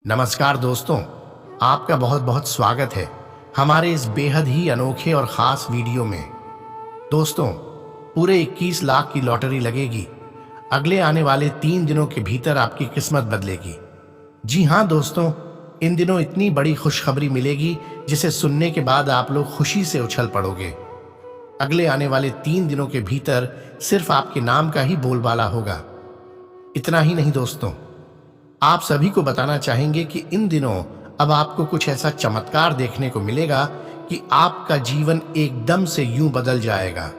नमस्कार दोस्तों, आपका बहुत बहुत स्वागत है हमारे इस बेहद ही अनोखे और ख़ास वीडियो में। दोस्तों, पूरे 21 लाख की लॉटरी लगेगी। अगले आने वाले 3 दिनों के भीतर आपकी किस्मत बदलेगी। जी हाँ दोस्तों, इन दिनों इतनी बड़ी खुशखबरी मिलेगी जिसे सुनने के बाद आप लोग खुशी से उछल पड़ोगे। अगले आने वाले 3 दिनों के भीतर सिर्फ आपके नाम का ही बोलबाला होगा। इतना ही नहीं दोस्तों, आप सभी को बताना चाहेंगे कि इन दिनों अब आपको कुछ ऐसा चमत्कार देखने को मिलेगा कि आपका जीवन एकदम से यूं बदल जाएगा।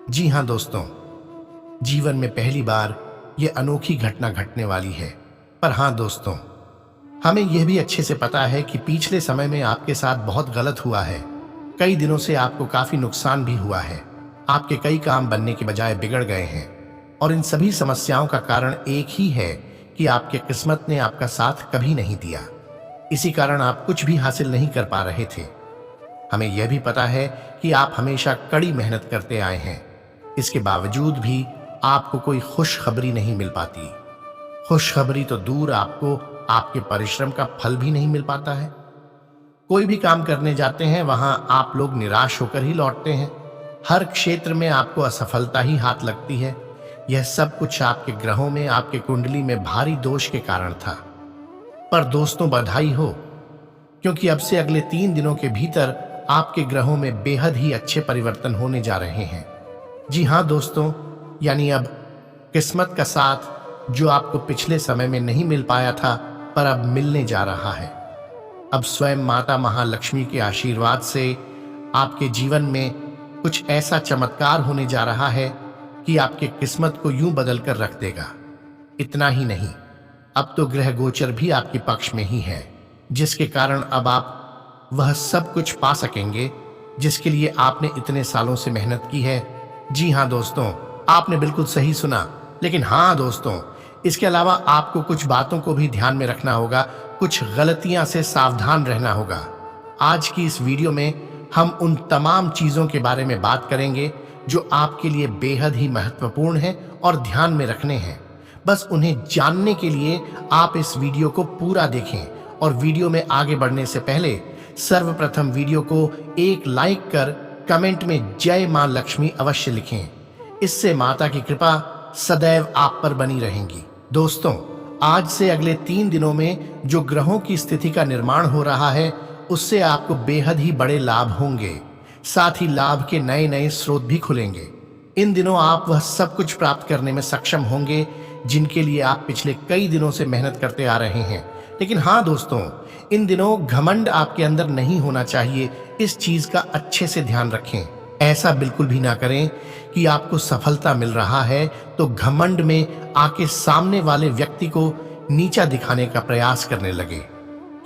जी हां दोस्तों, जीवन में पहली बार यह अनोखी घटना घटने वाली है। पर हां दोस्तों, हमें यह भी अच्छे से पता है कि पिछले समय में आपके साथ बहुत गलत हुआ है। कई दिनों से आपको काफी नुकसान भी हुआ है। आपके कई काम बनने के बजाय बिगड़ गए हैं और इन सभी समस्याओं का कारण एक ही है कि आपके किस्मत ने आपका साथ कभी नहीं दिया। इसी कारण आप कुछ भी हासिल नहीं कर पा रहे थे। हमें यह भी पता है कि आप हमेशा कड़ी मेहनत करते आए हैं। इसके बावजूद भी आपको कोई खुशखबरी नहीं मिल पाती। खुशखबरी तो दूर, आपको आपके परिश्रम का फल भी नहीं मिल पाता है। कोई भी काम करने जाते हैं, वहां आप लोग निराश होकर ही लौटते हैं। हर क्षेत्र में आपको असफलता ही हाथ लगती है। यह सब कुछ आपके ग्रहों में, आपके कुंडली में भारी दोष के कारण था। पर दोस्तों, बधाई हो, क्योंकि अब से अगले 3 दिनों के भीतर आपके ग्रहों में बेहद ही अच्छे परिवर्तन होने जा रहे हैं। जी हां दोस्तों, यानी अब किस्मत का साथ जो आपको पिछले समय में नहीं मिल पाया था, पर अब मिलने जा रहा है। अब स्वयं माता महालक्ष्मी के आशीर्वाद से आपके जीवन में कुछ ऐसा चमत्कार होने जा रहा है कि आपके किस्मत को यूं बदल कर रख देगा। इतना ही नहीं, अब तो ग्रह गोचर भी आपके पक्ष में ही है, जिसके कारण अब आप वह सब कुछ पा सकेंगे जिसके लिए आपने इतने सालों से मेहनत की है। जी हां दोस्तों, आपने बिल्कुल सही सुना। लेकिन हां दोस्तों, इसके अलावा आपको कुछ बातों को भी ध्यान में रखना होगा, कुछ गलतियां से सावधान रहना होगा। आज की इस वीडियो में हम उन तमाम चीजों के बारे में बात करेंगे जो आपके लिए बेहद ही महत्वपूर्ण है और ध्यान में रखने हैं। बस उन्हें जानने के लिए आप इस वीडियो को पूरा देखें और वीडियो में आगे बढ़ने से पहले सर्वप्रथम वीडियो को एक लाइक कर कमेंट में जय मां लक्ष्मी अवश्य लिखें। इससे माता की कृपा सदैव आप पर बनी रहेगी। दोस्तों, आज से अगले 3 दिनों में जो ग्रहों की स्थिति का निर्माण हो रहा है, उससे आपको बेहद ही बड़े लाभ होंगे। साथ ही लाभ के नए नए स्रोत भी खुलेंगे। इन दिनों आप वह सब कुछ प्राप्त करने में सक्षम होंगे जिनके लिए आप पिछले कई दिनों से मेहनत करते आ रहे हैं। लेकिन हाँ दोस्तों, इन दिनों घमंड आपके अंदर नहीं होना चाहिए। इस चीज का अच्छे से ध्यान रखें। ऐसा बिल्कुल भी ना करें कि आपको सफलता मिल रहा है तो घमंड में आके सामने वाले व्यक्ति को नीचा दिखाने का प्रयास करने लगे।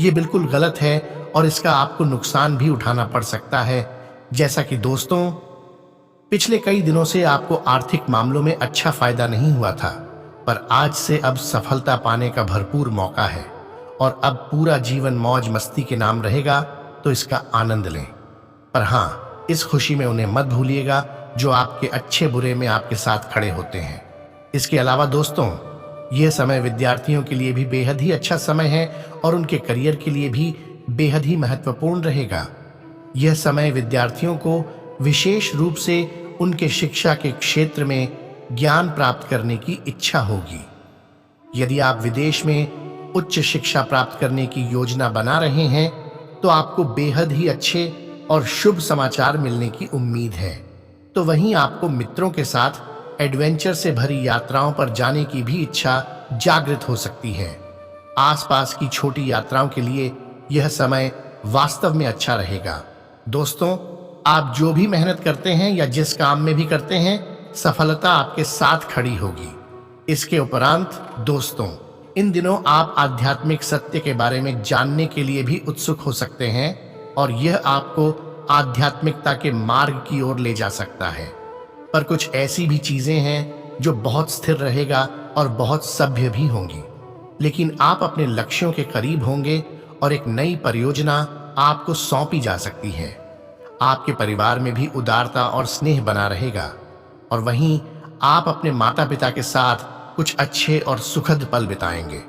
ये बिल्कुल गलत है और इसका आपको नुकसान भी उठाना पड़ सकता है। जैसा कि दोस्तों, पिछले कई दिनों से आपको आर्थिक मामलों में अच्छा फायदा नहीं हुआ था, पर आज से अब सफलता पाने का भरपूर मौका है और अब पूरा जीवन मौज मस्ती के नाम रहेगा, तो इसका आनंद लें। पर हाँ, इस खुशी में उन्हें मत भूलिएगा जो आपके अच्छे बुरे में आपके साथ खड़े होते हैं। इसके अलावा दोस्तों, यह समय विद्यार्थियों के लिए भी बेहद ही अच्छा समय है और उनके करियर के लिए भी बेहद ही महत्वपूर्ण रहेगा। यह समय विद्यार्थियों को विशेष रूप से उनके शिक्षा के क्षेत्र में ज्ञान प्राप्त करने की इच्छा होगी। यदि आप विदेश में उच्च शिक्षा प्राप्त करने की योजना बना रहे हैं, तो आपको बेहद ही अच्छे और शुभ समाचार मिलने की उम्मीद है। तो वहीं आपको मित्रों के साथ एडवेंचर से भरी यात्राओं पर जाने की भी इच्छा जागृत हो सकती है। आसपास की छोटी यात्राओं के लिए यह समय वास्तव में अच्छा रहेगा। दोस्तों, आप जो भी मेहनत करते हैं या जिस काम में भी करते हैं, सफलता आपके साथ खड़ी होगी। इसके उपरांत दोस्तों, इन दिनों आप आध्यात्मिक सत्य के बारे में जानने के लिए भी उत्सुक हो सकते हैं और यह आपको आध्यात्मिकता के मार्ग की ओर ले जा सकता है। पर कुछ ऐसी भी चीजें हैं जो बहुत स्थिर रहेगा और बहुत सभ्य भी होंगी। लेकिन आप अपने लक्ष्यों के करीब होंगे और एक नई परियोजना आपको सौंपी जा सकती है। आपके परिवार में भी उदारता और स्नेह बना रहेगा और वहीं आप अपने माता पिता के साथ कुछ अच्छे और सुखद पल बिताएंगे।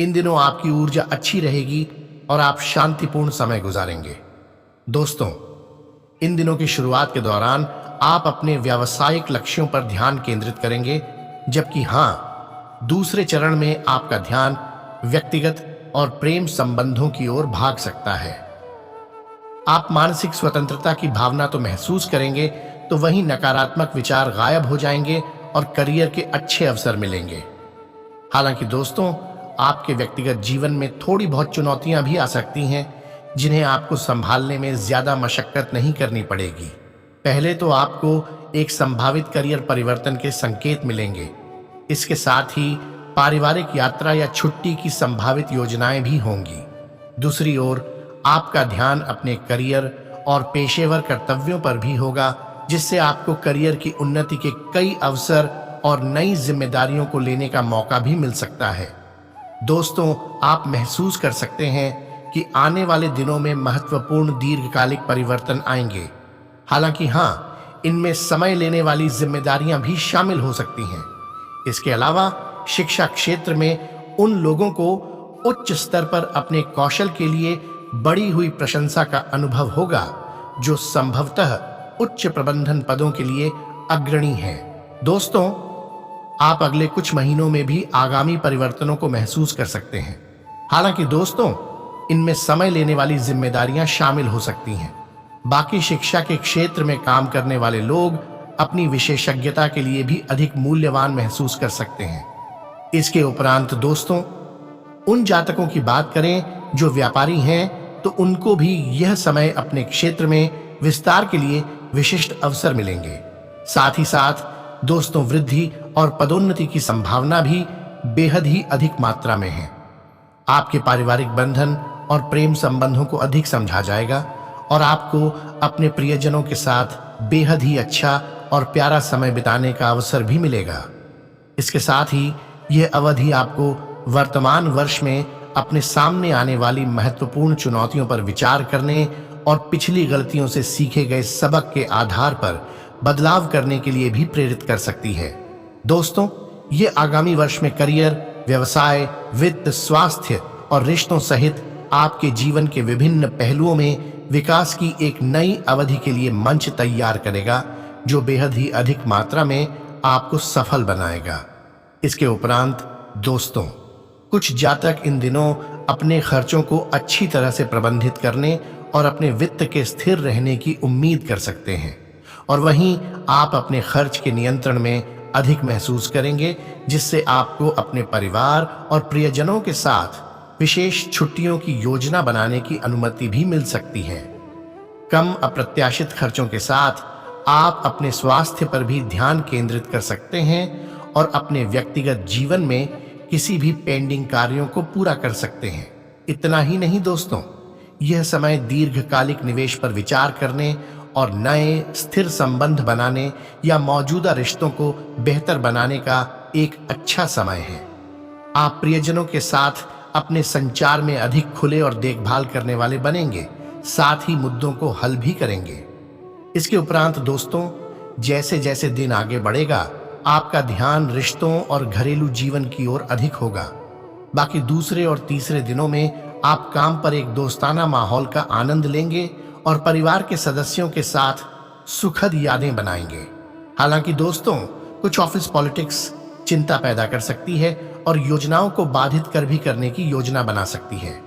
इन दिनों आपकी ऊर्जा अच्छी रहेगी और आप शांतिपूर्ण समय गुजारेंगे। दोस्तों, इन दिनों की शुरुआत के दौरान आप अपने व्यावसायिक लक्ष्यों पर ध्यान केंद्रित करेंगे, जबकि दूसरे चरण में आपका ध्यान व्यक्तिगत और प्रेम संबंधों की ओर भाग सकता है। आप मानसिक स्वतंत्रता की भावना तो महसूस करेंगे, तो वहीं नकारात्मक विचार गायब हो जाएंगे और करियर के अच्छे अवसर मिलेंगे। हालांकि दोस्तों, आपके व्यक्तिगत जीवन में थोड़ी बहुत चुनौतियां भी आ सकती हैं, जिन्हें आपको संभालने में ज्यादा मशक्कत नहीं करनी पड़ेगी। पहले तो आपको एक संभावित करियर परिवर्तन के संकेत मिलेंगे। इसके साथ ही पारिवारिक यात्रा या छुट्टी की संभावित योजनाएं भी होंगी। दूसरी ओर आपका ध्यान अपने करियर और पेशेवर कर्तव्यों पर भी होगा, जिससे आपको करियर की उन्नति के कई अवसर और नई जिम्मेदारियों को लेने का मौका भी मिल सकता है। दोस्तों, आप महसूस कर सकते हैं कि आने वाले दिनों में महत्वपूर्ण दीर्घकालिक परिवर्तन आएंगे। हालांकि इनमें समय लेने वाली जिम्मेदारियां भी शामिल हो सकती हैं। इसके अलावा शिक्षा क्षेत्र में उन लोगों को उच्च स्तर पर अपने कौशल के लिए बढ़ी हुई प्रशंसा का अनुभव होगा, जो संभवतः उच्च प्रबंधन पदों के लिए अग्रणी हैं। दोस्तों, आप अगले कुछ महीनों में भी आगामी परिवर्तनों को महसूस कर सकते हैं। हालांकि दोस्तों, इनमें समय लेने वाली जिम्मेदारियां शामिल हो सकती हैं। बाकी शिक्षा के क्षेत्र में काम करने वाले लोग अपनी विशेषज्ञता के लिए भी अधिक मूल्यवान महसूस कर सकते हैं। इसके उपरांत दोस्तों, उन जातकों की बात करें जो व्यापारी हैं, तो उनको भी यह समय अपने क्षेत्र में विस्तार के लिए विशिष्ट अवसर मिलेंगे। साथ ही साथ दोस्तों, वृद्धि और पदोन्नति की संभावना भी बेहद ही अधिक मात्रा में है। आपके पारिवारिक बंधन और प्रेम संबंधों को अधिक समझा जाएगा और आपको अपने प्रियजनों के साथ बेहद ही अच्छा और प्यारा समय बिताने का अवसर भी मिलेगा। इसके साथ ही यह अवधि आपको वर्तमान वर्ष में अपने सामने आने वाली महत्वपूर्ण चुनौतियों पर विचार करने और पिछली गलतियों से सीखे गए सबक के आधार पर बदलाव करने के लिए भी प्रेरित कर सकती है। दोस्तों, ये आगामी वर्ष में करियर, व्यवसाय, वित्त, स्वास्थ्य और रिश्तों सहित आपके जीवन के विभिन्न पहलुओं में विकास की एक नई अवधि के लिए मंच तैयार करेगा, जो बेहद ही अधिक मात्रा में आपको सफल बनाएगा। इसके उपरांत दोस्तों, कुछ जातक इन दिनों अपने खर्चों को अच्छी तरह से प्रबंधित करने और अपने वित्त के स्थिर रहने की उम्मीद कर सकते हैं, और वहीं आप अपने खर्च के नियंत्रण में अधिक महसूस करेंगे, जिससे आपको अपने परिवार और प्रियजनों के साथ विशेष छुट्टियों की योजना बनाने की अनुमति भी मिल सकती है। कम अप्रत्याशित खर्चों के साथ आप अपने स्वास्थ्य पर भी ध्यान केंद्रित कर सकते हैं और अपने व्यक्तिगत जीवन में किसी भी पेंडिंग कार्यों को पूरा कर सकते हैं। इतना ही नहीं दोस्तों, यह समय दीर्घकालिक निवेश पर विचार करने और नए स्थिर संबंध बनाने या मौजूदा रिश्तों को बेहतर बनाने का एक अच्छा समय है। आप प्रियजनों के साथ अपने संचार में अधिक खुले और देखभाल करने वाले बनेंगे, साथ ही मुद्दों को हल भी करेंगे। इसके उपरांत दोस्तों, जैसे जैसे दिन आगे बढ़ेगा, आपका ध्यान रिश्तों और घरेलू जीवन की ओर अधिक होगा। बाकी दूसरे और तीसरे दिनों में आप काम पर एक दोस्ताना माहौल का आनंद लेंगे और परिवार के सदस्यों के साथ सुखद यादें बनाएंगे। हालांकि दोस्तों, कुछ ऑफिस पॉलिटिक्स चिंता पैदा कर सकती है और योजनाओं को बाधित कर भी करने की योजना बना सकती है।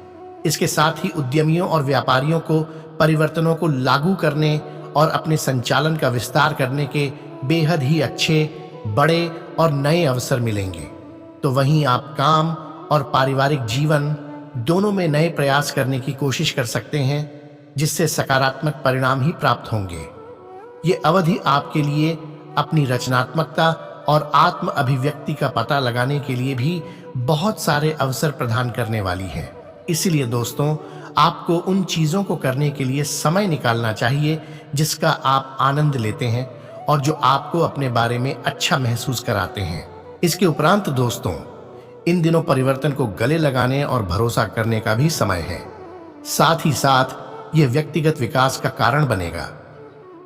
इसके साथ ही उद्यमियों और व्यापारियों को परिवर्तनों को लागू करने और अपने संचालन का विस्तार करने के बेहद ही अच्छे, बड़े और नए अवसर मिलेंगे। तो वहीं आप काम और पारिवारिक जीवन दोनों में नए प्रयास करने की कोशिश कर सकते हैं, जिससे सकारात्मक परिणाम ही प्राप्त होंगे। ये अवधि आपके लिए अपनी रचनात्मकता और आत्म अभिव्यक्ति का पता लगाने के लिए भी बहुत सारे अवसर प्रदान करने वाली है। इसलिए दोस्तों, आपको उन चीजों को करने के लिए समय निकालना चाहिए जिसका आप आनंद लेते हैं और जो आपको अपने बारे में अच्छा महसूस कराते हैं। इसके उपरांत दोस्तों, इन दिनों परिवर्तन को गले लगाने और भरोसा करने का भी समय है। साथ ही साथ यह व्यक्तिगत विकास का कारण बनेगा।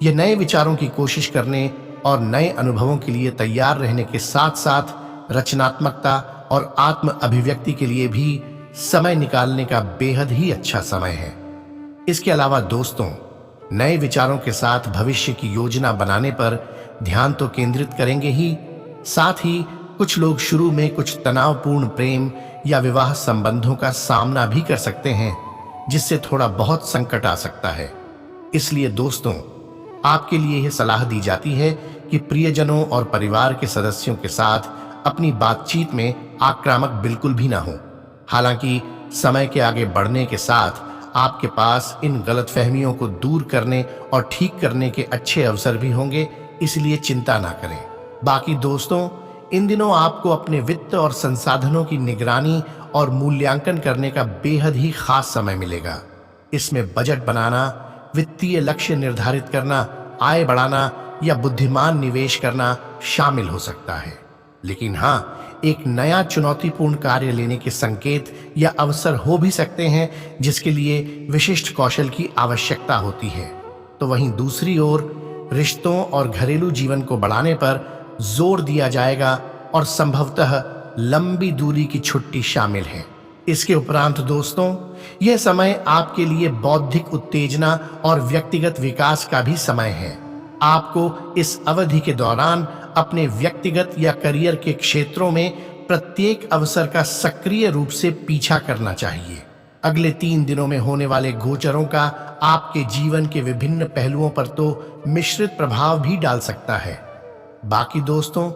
यह नए विचारों की कोशिश करने और नए अनुभवों के लिए तैयार रहने के साथ साथ रचनात्मकता और आत्म अभिव्यक्ति के लिए भी समय निकालने का बेहद ही अच्छा समय है। इसके अलावा दोस्तों, नए विचारों के साथ भविष्य की योजना बनाने पर ध्यान तो केंद्रित करेंगे ही, साथ ही कुछ लोग शुरू में कुछ तनावपूर्ण प्रेम या विवाह संबंधों का सामना भी कर सकते हैं, जिससे थोड़ा बहुत संकट आ सकता है। इसलिए दोस्तों, आपके लिए यह सलाह दी जाती है कि प्रियजनों और परिवार के सदस्यों के साथ अपनी बातचीत में आक्रामक बिल्कुल भी ना हो। हालांकि समय के आगे बढ़ने के साथ आपके पास इन गलतफहमियों को दूर करने और ठीक करने के अच्छे अवसर भी होंगे, इसलिए चिंता ना करें। बाकी दोस्तों, इन दिनों आपको अपने वित्त और संसाधनों की निगरानी और मूल्यांकन करने का बेहद ही खास समय मिलेगा। इसमें बजट बनाना, वित्तीय लक्ष्य निर्धारित करना, आय बढ़ाना या बुद्धिमान निवेश करना शामिल हो सकता है। लेकिन हाँ, एक नया चुनौतीपूर्ण कार्य लेने के संकेत या अवसर हो भी सकते हैं, जिसके लिए विशिष्ट कौशल की आवश्यकता होती है। तो वहीं दूसरी ओर रिश्तों और घरेलू जीवन को बढ़ाने पर जोर दिया जाएगा और संभवतः लंबी दूरी की छुट्टी शामिल है। इसके उपरांत दोस्तों, यह समय आपके लिए बौद्धिक उत्तेजना और व्यक्तिगत विकास का भी समय है। आपको इस अवधि के दौरान अपने व्यक्तिगत या करियर के क्षेत्रों में प्रत्येक अवसर का सक्रिय रूप से पीछा करना चाहिए। अगले 3 दिनों में होने वाले गोचरों का आपके जीवन के विभिन्न पहलुओं पर तो मिश्रित प्रभाव भी डाल सकता है। बाकी दोस्तों,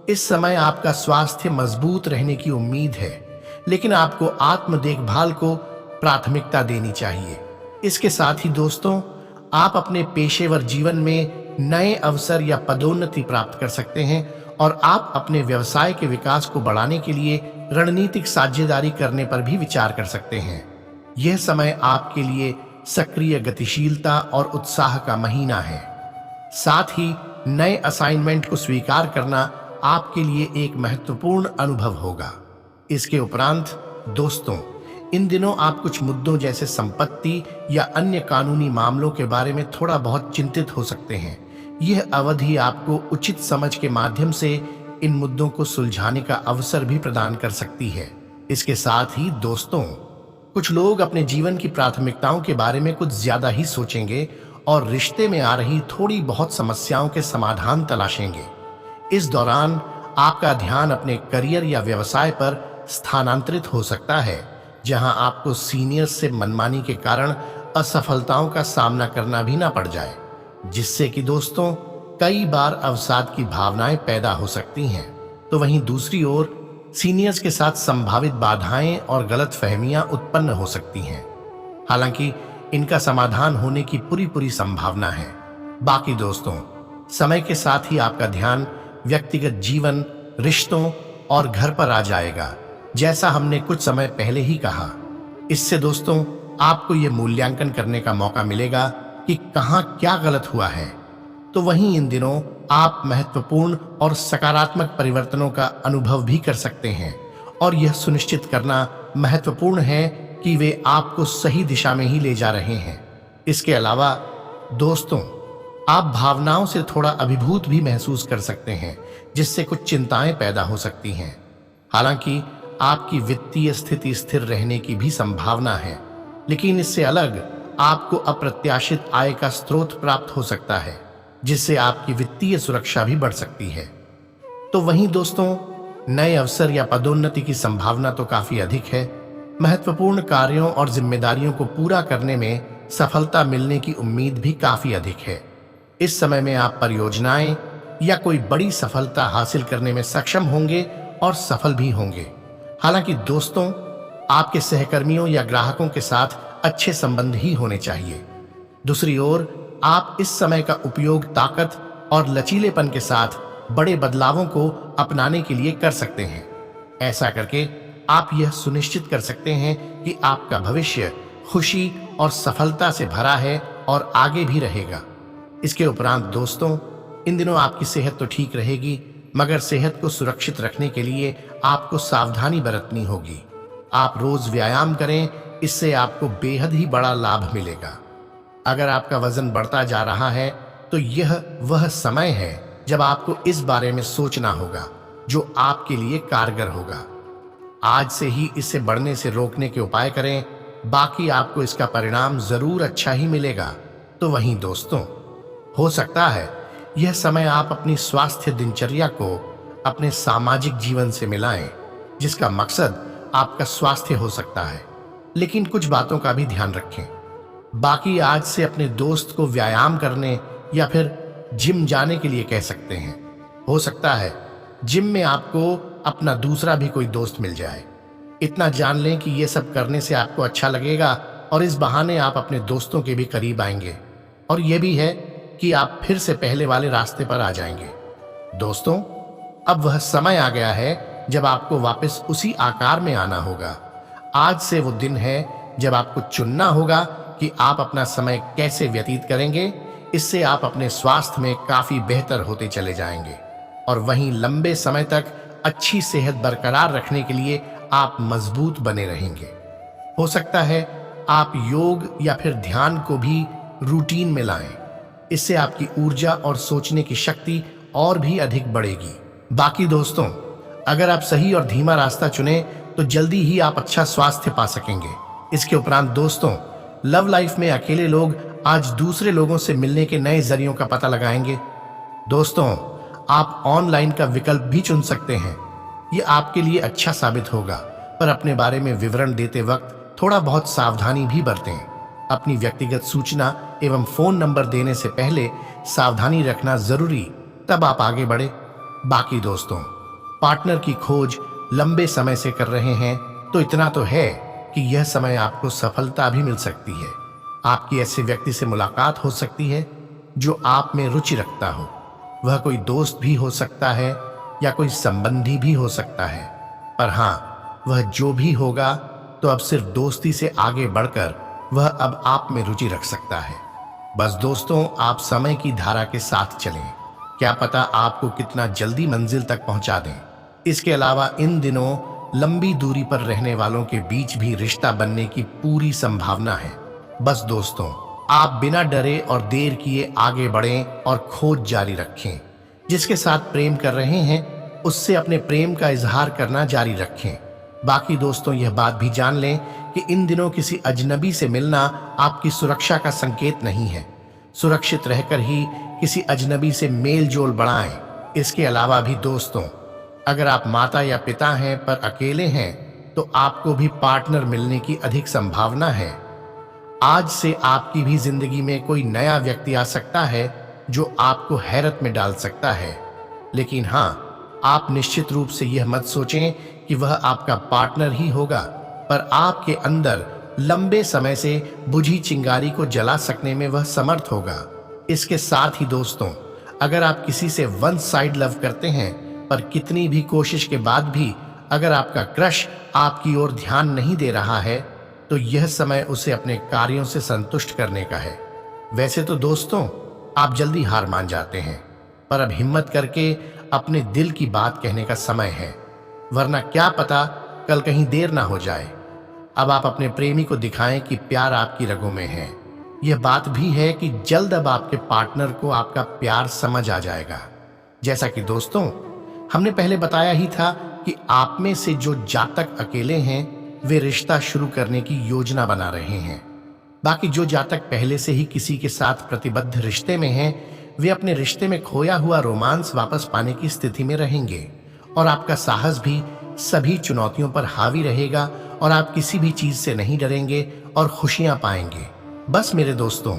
इस समय आपका स्वास्थ्य मजबूत रहने की उम्मीद है, लेकिन आपको आत्म देखभाल को प्राथमिकता देनी चाहिए। इसके साथ ही दोस्तों, आप अपने पेशेवर जीवन में नए अवसर या पदोन्नति प्राप्त कर सकते हैं और आप अपने व्यवसाय के विकास को बढ़ाने के लिए रणनीतिक साझेदारी करने पर भी विचार कर सकते हैं। यह समय आपके लिए सक्रिय गतिशीलता और उत्साह का महीना है। साथ ही नए असाइनमेंट को स्वीकार करना आपके लिए एक महत्वपूर्ण अनुभव होगा। इसके उपरांत दोस्तों, इन दिनों आप कुछ मुद्दों जैसे संपत्ति या अन्य कानूनी मामलों के बारे में थोड़ा बहुत चिंतित हो सकते हैं। यह अवधि आपको उचित समझ के माध्यम से इन मुद्दों को सुलझाने का अवसर भी प्रदान कर सकती है। इसके साथ ही दोस्तों, कुछ लोग अपने जीवन की प्राथमिकताओं के बारे में कुछ ज्यादा ही सोचेंगे और रिश्ते में आ रही थोड़ी बहुत समस्याओं के समाधान तलाशेंगे। इस दौरान आपका ध्यान अपने करियर या व्यवसाय पर स्थानांतरित हो सकता है, जहां आपको सीनियर्स से मनमानी के कारण असफलताओं का सामना करना भी ना पड़ जाए, जिससे कि दोस्तों कई बार अवसाद की भावनाएं पैदा हो सकती हैं। तो वहीं दूसरी ओर सीनियर्स के साथ संभावित बाधाएं और गलतफहमियां उत्पन्न हो सकती हैं। हालांकि इनका समाधान होने की पूरी संभावना है। बाकी दोस्तों, समय के साथ ही आपका ध्यान व्यक्तिगत जीवन, रिश्तों और घर पर आ जाएगा, जैसा हमने कुछ समय पहले ही कहा। इससे दोस्तों, आपको यह मूल्यांकन करने का मौका मिलेगा कि कहां क्या गलत हुआ है। तो वहीं इन दिनों आप महत्वपूर्ण और सकारात्मक परिवर्तनों का अनुभव भी कर सकते हैं, और यह सुनिश्चित करना महत्वपूर्ण है कि वे आपको सही दिशा में ही ले जा रहे हैं। इसके अलावा दोस्तों, आप भावनाओं से थोड़ा अभिभूत भी महसूस कर सकते हैं, जिससे कुछ चिंताएं पैदा हो सकती हैं। हालांकि आपकी वित्तीय स्थिति स्थिर रहने की भी संभावना है, लेकिन इससे अलग आपको अप्रत्याशित आय का स्रोत प्राप्त हो सकता है, जिससे आपकी वित्तीय सुरक्षा भी बढ़ सकती है। तो वहीं दोस्तों, नए अवसर या पदोन्नति की संभावना तो काफी अधिक है। महत्वपूर्ण कार्यों और जिम्मेदारियों को पूरा करने में सफलता मिलने की उम्मीद भी काफी अधिक है। इस समय में आप परियोजनाएं या कोई बड़ी सफलता हासिल करने में सक्षम होंगे और सफल भी होंगे। हालांकि दोस्तों, आपके सहकर्मियों या ग्राहकों के साथ अच्छे संबंध ही होने चाहिए। दूसरी ओर, आप इस समय का उपयोग ताकत और लचीलेपन के साथ बड़े बदलावों को अपनाने के लिए कर सकते हैं। ऐसा करके आप यह सुनिश्चित कर सकते हैं कि आपका भविष्य खुशी और सफलता से भरा है और आगे भी रहेगा। इसके उपरांत दोस्तों, इन दिनों आपकी सेहत तो ठीक रहेगी, मगर सेहत को सुरक्षित रखने के लिए आपको सावधानी बरतनी होगी। आप रोज व्यायाम करें, इससे आपको बेहद ही बड़ा लाभ मिलेगा। अगर आपका वजन बढ़ता जा रहा है, तो यह वह समय है जब आपको इस बारे में सोचना होगा, जो आपके लिए कारगर होगा। आज से ही इसे बढ़ने से रोकने के उपाय करें, बाकी आपको इसका परिणाम जरूर अच्छा ही मिलेगा। तो वहीं दोस्तों, हो सकता है यह समय आप अपनी स्वास्थ्य दिनचर्या को अपने सामाजिक जीवन से मिलाएं, जिसका मकसद आपका स्वास्थ्य हो सकता है। लेकिन कुछ बातों का भी ध्यान रखें। बाकी आज से अपने दोस्त को व्यायाम करने या फिर जिम जाने के लिए कह सकते हैं। हो सकता है जिम में आपको अपना दूसरा भी कोई दोस्त मिल जाए। इतना जान लें कि ये सब करने से आपको अच्छा लगेगा और इस बहाने आप अपने दोस्तों के भी करीब आएंगे, और ये भी है कि आप फिर से पहले वाले रास्ते पर आ जाएंगे। दोस्तों, अब वह समय आ गया है जब आपको वापस उसी आकार में आना होगा। आज से वो दिन है जब आपको चुनना होगा कि आप अपना समय कैसे व्यतीत करेंगे। इससे आप अपने स्वास्थ्य में काफी बेहतर होते चले जाएंगे, और वहीं लंबे समय तक अच्छी सेहत बरकरार रखने के लिए आप मजबूत बने रहेंगे। हो सकता है आप योग या फिर ध्यान को भी रूटीन में लाएं। इससे आपकी ऊर्जा और सोचने की शक्ति और भी अधिक बढ़ेगी। बाकी दोस्तों, अगर आप सही और धीमा रास्ता चुने तो जल्दी ही आप अच्छा स्वास्थ्य पा सकेंगे। इसके उपरांत दोस्तों, लव लाइफ में अकेले लोग आज दूसरे लोगों से मिलने के नए जरियों का पता लगाएंगे। दोस्तों, आप ऑनलाइन का विकल्प भी चुन सकते हैं। ये आपके लिए अच्छा साबित होगा, पर अपने बारे में विवरण देते वक्त थोड़ा बहुत सावधानी भी बरतें। अपनी व्यक्तिगत सूचना एवं फोन नंबर देने से पहले सावधानी रखना जरूरी, तब आप आगे बढ़े। बाकी दोस्तों, पार्टनर की खोज लंबे समय से कर रहे हैं तो इतना तो है कि यह समय आपको सफलता भी मिल सकती है। आपकी ऐसे व्यक्ति से मुलाकात हो सकती है जो आप में रुचि रखता हो। वह कोई दोस्त भी हो सकता है या कोई संबंधी भी हो सकता है, पर हाँ, वह जो भी होगा तो अब सिर्फ दोस्ती से आगे बढ़कर वह अब आप में रुचि रख सकता है। बस दोस्तों, आप समय की धारा के साथ चलें। क्या पता आपको कितना जल्दी मंजिल तक पहुंचा दें। इसके अलावा इन दिनों लंबी दूरी पर रहने वालों के बीच भी रिश्ता बनने की पूरी संभावना है। बस दोस्तों, आप बिना डरे और देर किए आगे बढ़ें और खोज जारी रखें। जिसके साथ प्रेम कर रहे हैं उससे अपने प्रेम का इजहार करना जारी रखें। बाकी दोस्तों, यह बात भी जान लें कि इन दिनों किसी अजनबी से मिलना आपकी सुरक्षा का संकेत नहीं है। सुरक्षित रहकर ही किसी अजनबी से मेल जोल बढ़ाएं। इसके अलावा भी दोस्तों, अगर आप माता या पिता हैं पर अकेले हैं तो आपको भी पार्टनर मिलने की अधिक संभावना है। आज से आपकी भी जिंदगी में कोई नया व्यक्ति आ सकता है जो आपको हैरत में डाल सकता है। लेकिन हाँ, आप निश्चित रूप से यह मत सोचें कि वह आपका पार्टनर ही होगा, पर आपके अंदर लंबे समय से बुझी चिंगारी को जला सकने में वह समर्थ होगा। इसके साथ ही दोस्तों, अगर आप किसी से वन साइड लव करते हैं पर कितनी भी कोशिश के बाद भी अगर आपका क्रश आपकी ओर ध्यान नहीं दे रहा है तो यह समय उसे अपने कार्यों से संतुष्ट करने का है। वैसे तो दोस्तों, आप जल्दी हार मान जाते हैं, पर अब हिम्मत करके अपने दिल की बात कहने का समय है, वरना क्या पता कल कहीं देर ना हो जाए। अब आप अपने प्रेमी को दिखाएं कि प्यार आपकी रगों में है। यह बात भी है कि जल्द अब आपके पार्टनर को आपका प्यार समझ आ जाएगा। जैसा कि दोस्तों, हमने पहले बताया ही था कि आप में से जो जातक अकेले हैं वे रिश्ता शुरू करने की योजना बना रहे हैं। बाकी जो जातक पहले से ही किसी के साथ प्रतिबद्ध रिश्ते में हैं, वे अपने रिश्ते में खोया हुआ रोमांस वापस पाने की स्थिति में रहेंगे, और आपका साहस भी सभी चुनौतियों पर हावी रहेगा और आप किसी भी चीज से नहीं डरेंगे और खुशियां पाएंगे। बस मेरे दोस्तों,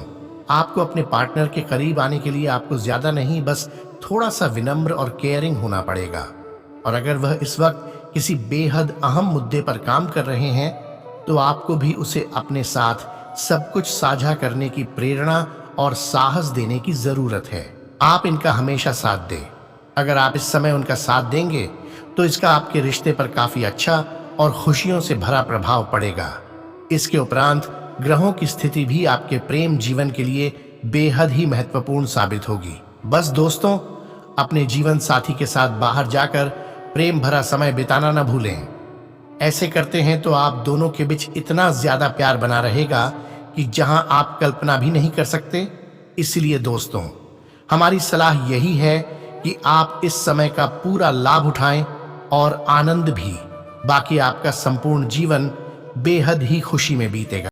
आपको अपने पार्टनर के करीब आने के लिए आपको ज्यादा नहीं, बस थोड़ा सा विनम्र और केयरिंग होना पड़ेगा। और अगर वह इस वक्त किसी बेहद अहम मुद्दे पर काम कर रहे हैं तो आपको भी उसे अपने साथ सब कुछ साझा करने की प्रेरणा और साहस देने की जरूरत है। आप इनका हमेशा साथ दें। अगर आप इस समय उनका साथ देंगे तो इसका आपके रिश्ते पर काफी अच्छा और खुशियों से भरा प्रभाव पड़ेगा। इसके उपरांत ग्रहों की स्थिति भी आपके प्रेम जीवन के लिए बेहद ही महत्वपूर्ण साबित होगी। बस दोस्तों, अपने जीवन साथी के साथ बाहर जाकर प्रेम भरा समय बिताना न भूलें। ऐसे करते हैं तो आप दोनों के बीच इतना ज्यादा प्यार बना रहेगा कि जहां आप कल्पना भी नहीं कर सकते। इसलिए दोस्तों, हमारी सलाह यही है कि आप इस समय का पूरा लाभ उठाएं और आनंद भी। बाकी आपका संपूर्ण जीवन बेहद ही खुशी में बीतेगा।